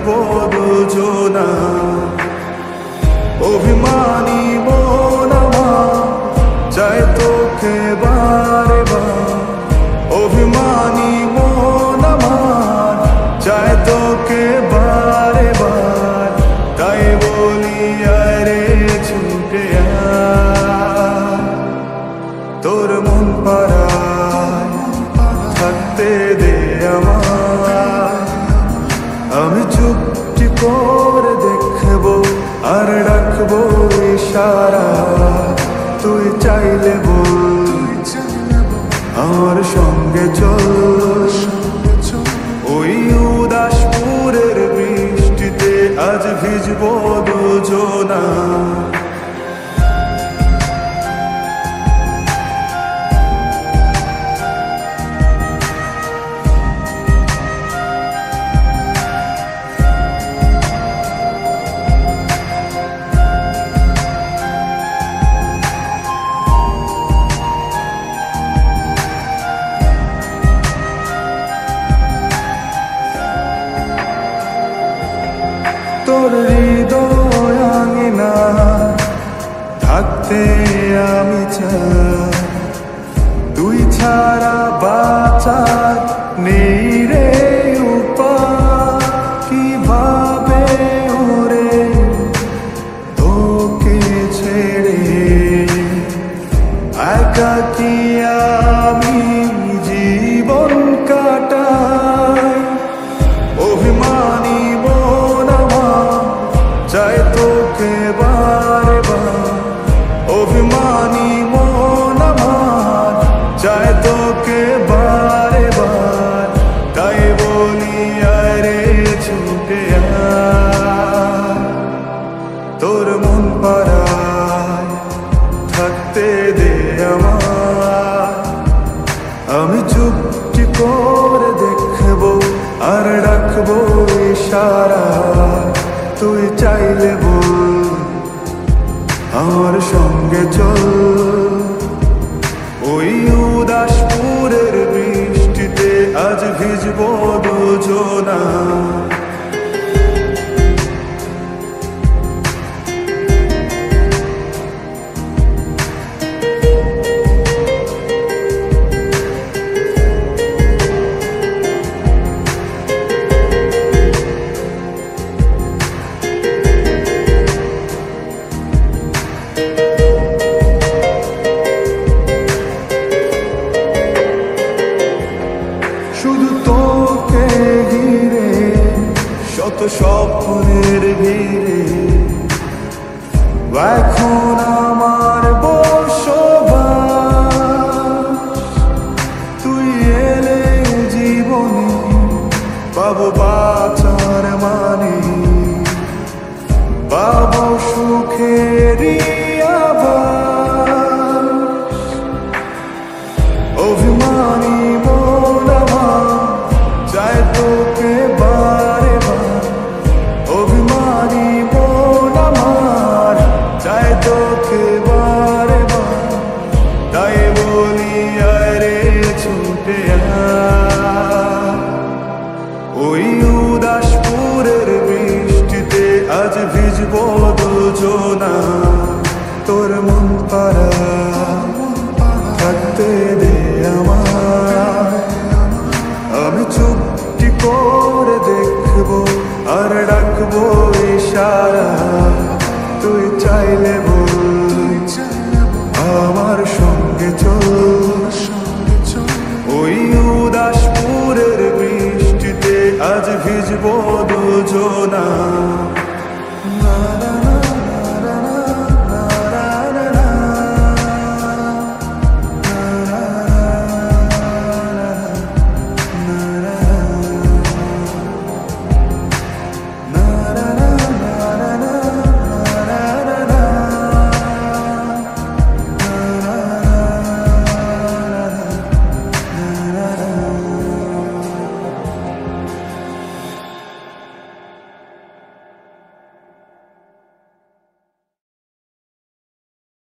ভিজবো দুজনা। অভিমানী মন আমার চায় তোকে বারে বার, অভিমানী মন আমার চায় তোকে বারে বার। তাই বলি আরে ছুটে আয়, তোর মন পাড়ায় থাকতে দে আমায়। আমি চুপটি করে দেখবো আর রাখবো ইশারা, তুই চাইলে বল আমার সঙ্গে চল। ওই উদাসপুরের বৃষ্টিতে আজ ভিজবো দুজনা। তোর হৃদয় আঙিনা থাকতে আমি চাই, তুই ছাড়া বাঁচার নেই রে উপায়। কিভাবে ওরে তোকে ছেড়ে একাকী আমি জীবন কাটাই। অভিমানী চাই তোকে বারে বার, অভিমানী মন আমার চাই তোকে বারে বার। তাই বলি আরে ছুটে আয়, তোর মন পাড়ায় থাকতে দে আমায়। আমি চুপটি করে দেখবো আর রাখবো ইশারা, তুই চাইলে বল আমার সঙ্গে চল। ওই উদাসপুরের বৃষ্টিতে আজ ভিজবো দুজনা। শুধু তোকে ঘিরে শত স্বপ্নের ভিড়ে এখন আমার বসবাস। তুই এলে জীবনে পাবো বাঁচার মানে, পাবো সুখেরই আভাস। অভিমানী চাই তোকে বারে বার, অভিমানী মন আমার চাই তোকে বারে বার। তাই বলি আরে ছুটে আয়, ওই উদাসপুরের বৃষ্টিতে আজ ভিজবো দুজনা। তোর মন পাড়া